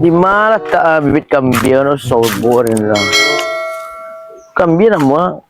Di mana tak bibit kambing no sobor na. Kambing na mo.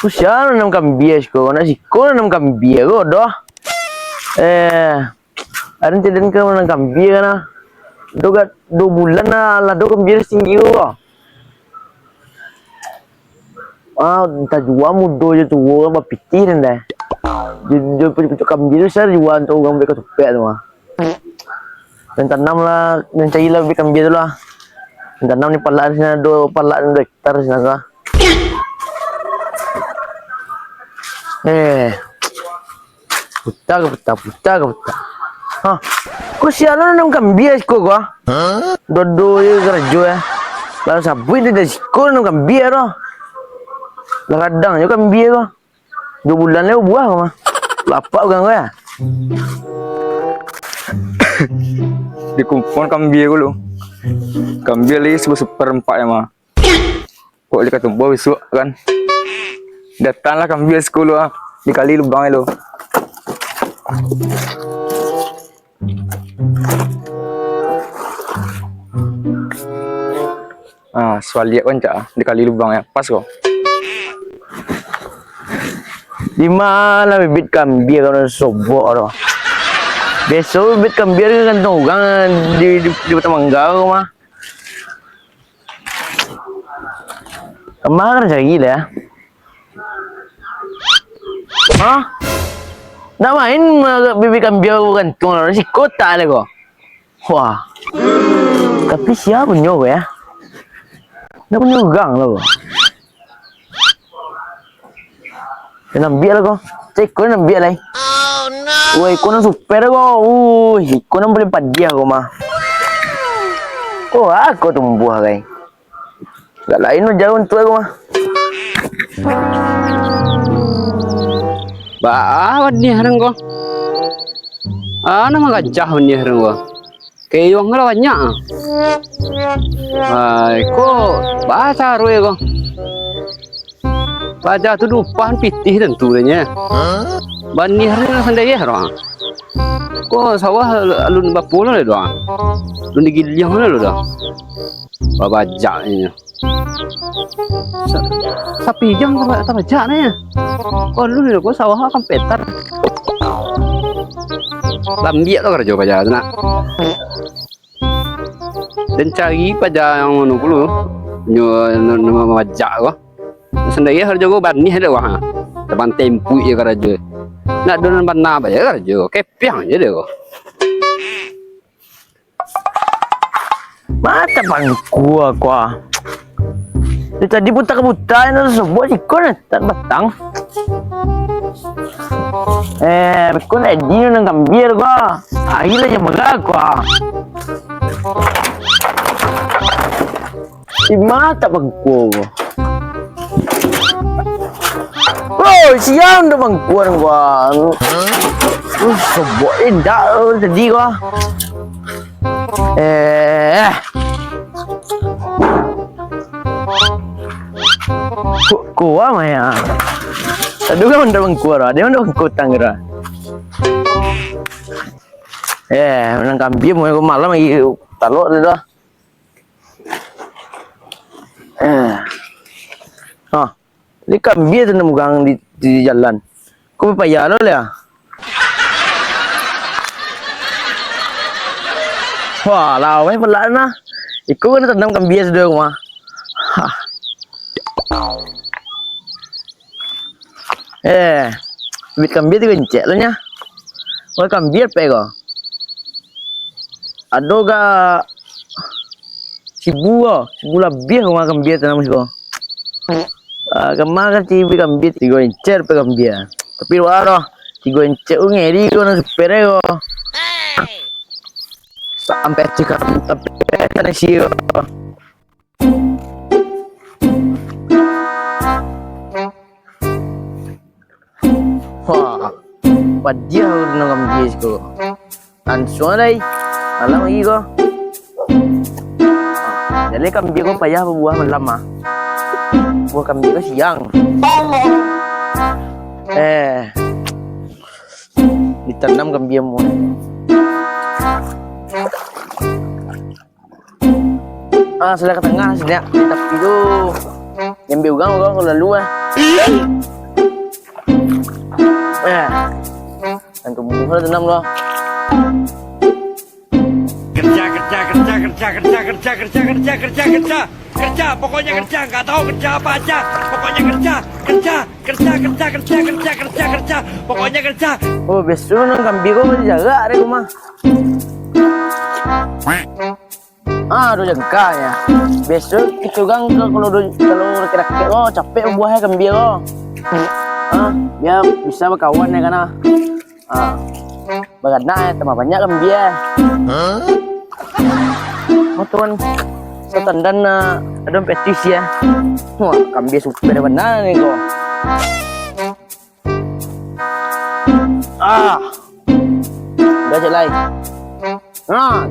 Kusya na kambing ko na siko na kambing ko do. Arin tidak ka ng kambing na. Doga 2 bulan na lado kambing tinggi ko. Tajua mudo je tuwo ba pitir nda. Dia pergi kambing sar juan tu orang mereka tupet tu mah. Dan tanam lah, dan cari lah kambing tu lah. Dan tanam ni palak sini 2 hektar sini lah. Putar ke. Kau siapa nanam kambing aku kau? Dodo je kerja. Lalu sabu itu dah sikor nanam kambing tu. Kadang je kambing kau. 2 bulan lewat buah kau mah. Lapak orang kau ya? Dikumpul kambing dulu. Kambing lagi seperempat ya mah. Kok dia kata bawa besok kan? Datanglah kambing sekolah dikali lubang itu. Soal lihat kan cak dikali lubang ya pas kok. Di mana bibit kambing kalau sobok tu? Besok bibit kambing kan orang di Tamanggau mah. Kemana cari lah? Nak main bibit kambing gantung lah si kota le kok. Wah. Tapi siapa punya ya? Nak punya gang lah kok. Nak biar lah kok. Cek kau nak biar lah. Oh no. Woi, kau nak super kok. Kau nak boleh padi aku mah. Aku tumbuh kai. Gak lain jauh untuk aku mah. Wadi harang ko. Nama gajah wadi harang ko. Kayong ngala banyak. Ko bahasa roe ko. Baca tu dupan pitih tentu nya. Bani harang sendiri harang. Ko sawah alun bapula le doang. Alun digiliang le doang. Babaja ni. Sapi jang tak baca ni. Kau dulu ni kau sawah akan petar. Lambiak tu kerja baca tu nak. Dan cari baca yang mana dulu. Nama baca kau. Sendiri kerja kau bani ada wah. Teban tempu je kerja. Nak donan bana baca kerja. Kepiang je dia kau. Mata bangku aku. Tadi buta-buta ini sebuah ikon tak batang. Ikon ini nang kambing kau. Akhirnya je megah kau. Di mata bangku. Siang dah bangkuan kau. Sebuah indah tadi kau. Kuah maya. Tadi kan udah bangkuar, dia udah bangkutang kira. Menang kambing mau aku malam lagi talok dah. Ini kambing tu mugang di jalan. Kau payah lo ya? Wah, lawai pelak na. Ikut kan tendang kambing sudah rumah. Bibit kambing tu kencet lo nya. Kau kambing apa kau? Ada ga sibu lebih kau kambing tu nama kau. Kemarin TV kambing 3 incer pe kambing. Tapi waro 3 incer ngeri kau nak sepere kau. Sampai cekap sampai sana sio. Padia udah kambing ko. Ansua dai. Alam lagi ko. Jadi kambing ko payah buah malam ah. Buah kambing ko siang. Ditanam kambing mo. Sudah ke tengah sudah. Tapi itu yang biugang kok kalau lalu Antum bukan tenang loh. Kerja, pokoknya kerja, nggak tahu kerja apa aja, pokoknya kerja, pokoknya kerja. Oh, besok nang kambing kau jaga ada rumah. Udah jaga ya. Besok itu gang kalau kira-kira capek buahnya kambing kau. Biar bisa berkawan ya karena. Bagana tambah banyak kambing. Tuan setandan ada petis ya. Wah, kambing super benar nih kok. Udah jelai. Wah.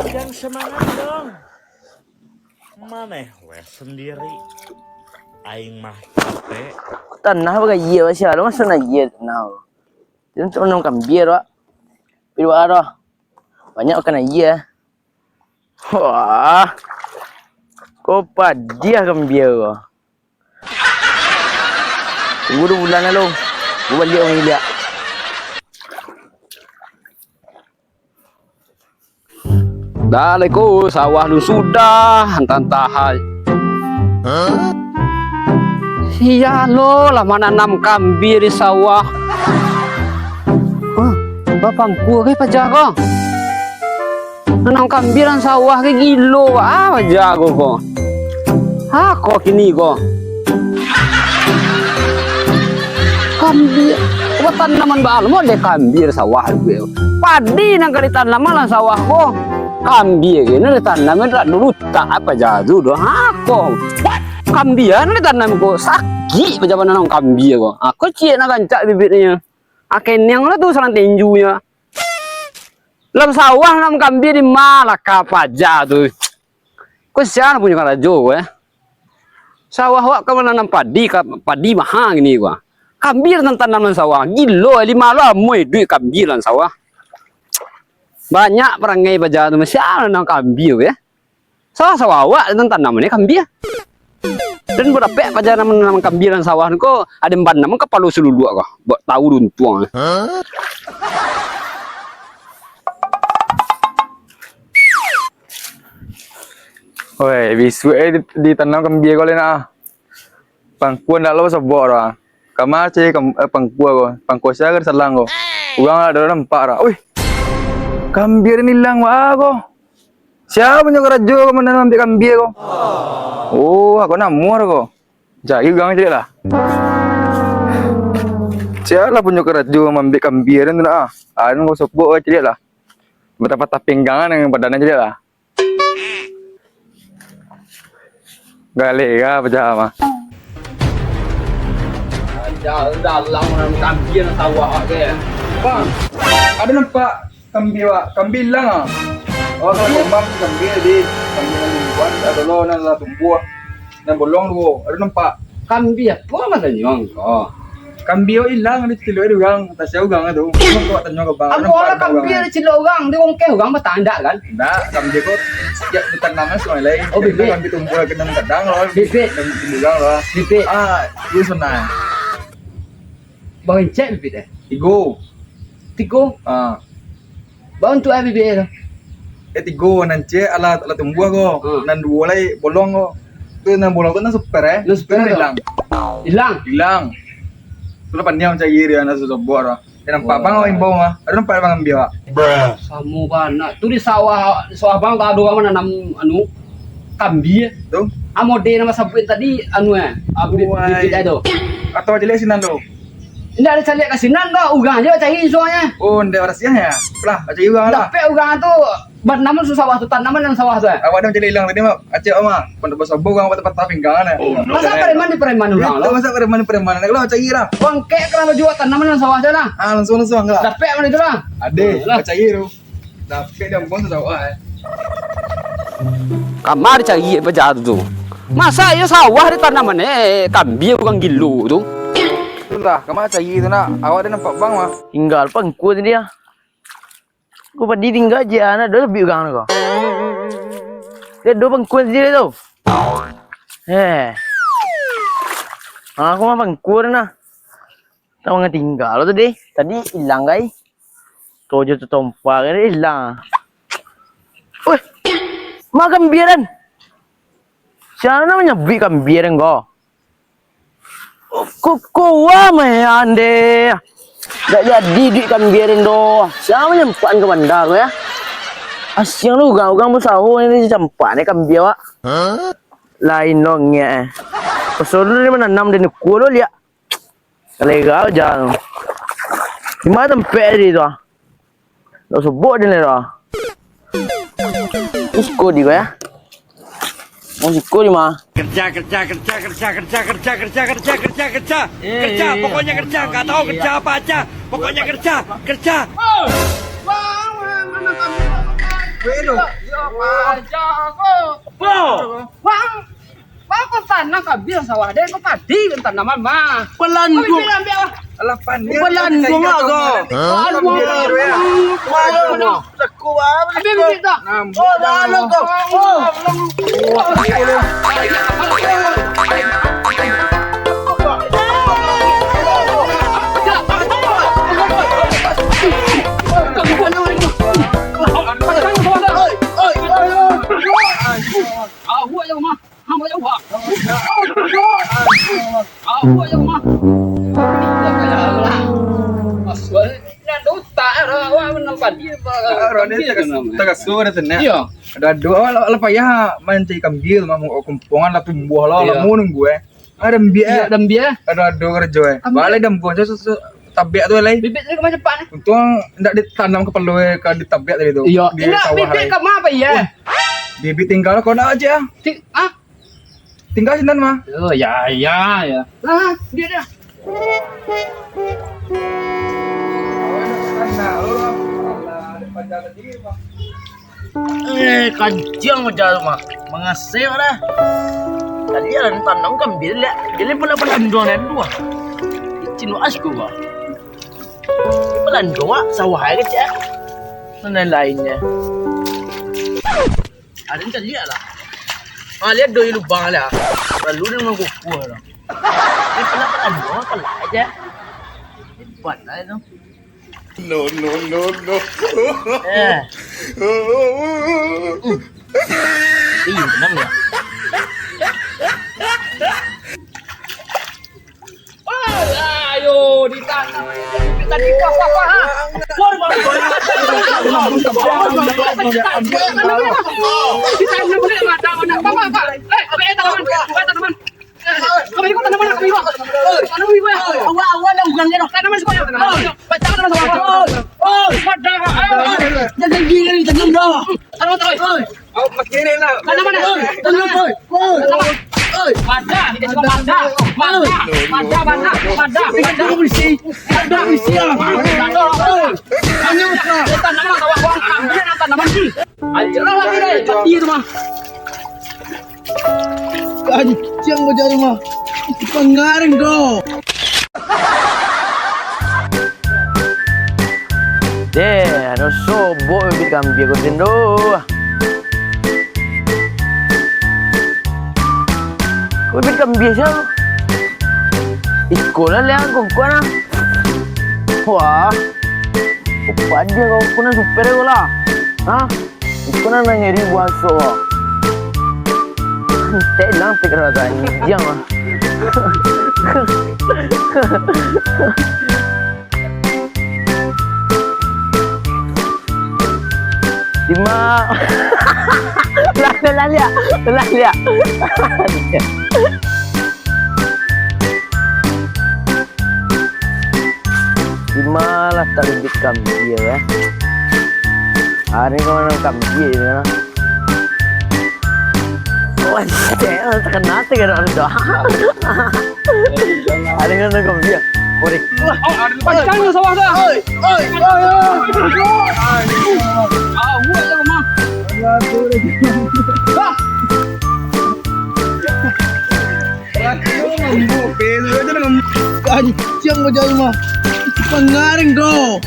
Jangan semangat dong. Maneh wes sendiri. Aing mah capek. Tanah bagai iya sih, lo masa na iya tanah. Jangan cuma nong kambing doa. Pilih doa. Banyak kena iya. Wah, kok dia kambing kok. Tunggu 2 bulan lalu, gue balik orang Ilya. Dale ko, sawah lu sudah hantan-tahan. Iya lo, lama nanam kambing di sawah. Bapangku kayak pajago. Nanam kambing di sawah kayak gilo, pajago kok. Kok kini kok. Kambing, buat tanaman baal mo deh kambing sawah gue. Padi nang kali tanaman lah sawah kok. Kambing ini tanaman dulu tak apa jadu doh. Kok. Kambian ni tanam ko sakit pejabat nanam kambing ko. Aku cie nak gancak bibitnya. Aken yang lah tu saran tenjunya. Lam sawah nanam kambing di malah kapaja tu. Kau siapa punya karajo Sawah wak kau nanam padi mahal ini gua. Kambing tanam sawah gilo 5 lah moy duit kambing lan sawah. Banyak perangai baja tu masih nanam kambing Sawah wak tanam ni kambing. Dan berapa aja nama kambing sawah ko ada ban nama kepala selulu kok buat tahu runtuang. Oi, bisu ditanam kambing kau lena. Pangkuan dah lo sebor lah. Kamar cek pangkuan ko, pangkuan saya kan selang ko. Uang ada nampak lah. Oi, kambing ni hilang wah ko. Siapa punya kerajo ko menanam kambing ko? Oh, aku namur ko. Jadi gang je lah. Siapa punya kerajo mengambil kambing tu lah. Anu ko sebut je lah. Betapa pinggangan yang badannya je lah. Gale ga pajama. Dalam kambing sawah ke. Bang, ada nampak kambing wak? Kambing hilang ah. Oh, kalau kembang kambing di kambing lingkuan ada lo nang tumbuh. Nang bolong tu, ada nampak. Kambing apa masa nyong ko? Kambing hilang di cilok di gang, atas jauh gang tu. Kau tanya ke bang. Aku orang kambing di cilok gang, di wong ke gang bertanda kan? Enggak, kambing kau sejak ditanamnya sungai lain. Oh, bibit. Kambing tumbuh ke dalam kadang lo. Bibit. Dan tumbuh gang lo. Bibit. Itu senang. Bawang cek bibit Tigo. Tigo. Bawang tu bibit tu. Tigo nanti ala tumbuh ko. Nan dua lagi bolong ko. Tu nan bolong tu nan super Nan super hilang. Hilang. Tu lepas ni orang cari dia nak susah buat lah. Dia nampak bang orang imbau mah. Ada nampak bang ambil ah. Samu bana. Tu di sawah bang kado kamu nanam anu kambing. Tu. Amode nama sabut tadi anu bibit itu. Atau jelek sinan tu. Ini ada cari kasinan dah, ugang je cari soalnya. Oh, ndak warasiah ya. Lah, cari uang lah. Tapi ugang tu bernaman susah waktu tanaman yang sawah tu. Awak dah cari hilang tadi mah. Aceh mah. Pondok besar uang tempat pinggangan ya. Masa preman ugang Itu lo? masa preman. Kalau cari lah. Bang kek kenapa jual tanaman yang sawah sana? Langsung enggak. Dapat mana itu lah? Ade, cari tu. Tapi dia bukan sawah. Kamar cari apa jatuh tu? Masa ya sawah di tanaman kambing bukan gilo tu? Itulah, kamu cari tu nak. Awak ada nampak bang mah. Tinggal pangku dia. Kau padi tinggal je anak dah lebih gang kau. Lihat dua pangkuan sendiri tuh. Aku mah pangkuan nah. Tahu nggak tinggal lo tadi? Tadi hilang guys. Tojo tuh tompa kan hilang. Wih, makan biaran. Siapa namanya beli kambiran kau? Kuwa mah ande. Gak jadi duit kambiran doh. Siapa nyempan ke bandar ya? Asyang lu gang musahu ini campan ya kambiar wak. Lain dongnya. Pesodor ni menanam di kulo liat. Legal jalan. Di mana tempat dia tu? Lo sebut dia ni tu. Isko di ya. Mau isko di mana? Kerja. Pokoknya kerja. Nggak tahu kerja apa aja. Pokoknya kerja. Bang, kau tanah kabil sawah deh, kau padi kan tanaman mah. Pelan Kau gua. ambil apa? Pelan gua nggak kau. Ambil kita. Oh, dah lo kau. Tagasur itu nih. Iya. Ada dua lah payah mancing kambil mau kumpungan lah tumbuh lah Iya. mau nunggu Ada mbia. Dan dia Ada dua kerja balik dan buang tabiat tu lain. bibit ni macam cepat ni. Untung ndak ditanam ke perlu ke di tabiat tadi tu. Iya. Di Enggak sawah bibit lain. kamu apa ya? Bibit tinggal kau nak aja. Ah? Tinggal sini mah. Oh ya. Ah, dia. Kancing macam mah. Mengasih dah. Tadi ada tanam kambil lihat. Jadi pelan dua. Cinu asku kau. Pelan dua sawah kecil. Mana lainnya? Ada yang lihat lah. Lihat doi lubang lah. Lalu dia memang kuku lah. Ini pelan dua pelan aja. Hebat lah itu. No. Iya benar ya. Ayo ditanam. Tadi kau apa? Ditanam boleh mana? Apa? Tanaman. Kami ikut tanaman. Awal dah ugangnya dah. Tanaman sekolah. Baca tanaman sekolah. Jangan gila ni tanam dah. Tanam. Oh makin ni lah. Tanaman. Pada, kita cuma pada. Kita bersih lah. Tanaman bawa uang ambil tanaman ni. Ajarlah lagi deh, mati tu mah. Kancing macam rumah. Itu pengaring kau. No sobo bibit kambing ko din do. Kau bibit kambing siya. Ikola lang kung kuana. Wah. Upad dia kau kuna super ko lah. Ha? Kuna nangeri buaso. Teh lang pikir ada ni dia mah. Lima. Lalia. Lima lah terbit kambing ya. Hari kau nak kambing ya. Wah, tekan nasi kan ada. Hari kau nak kambing. Korek. Pancang lu sawah dah. Oi. Ah, gua yang mah. Kancing macam rumah. Itu pengaring kau.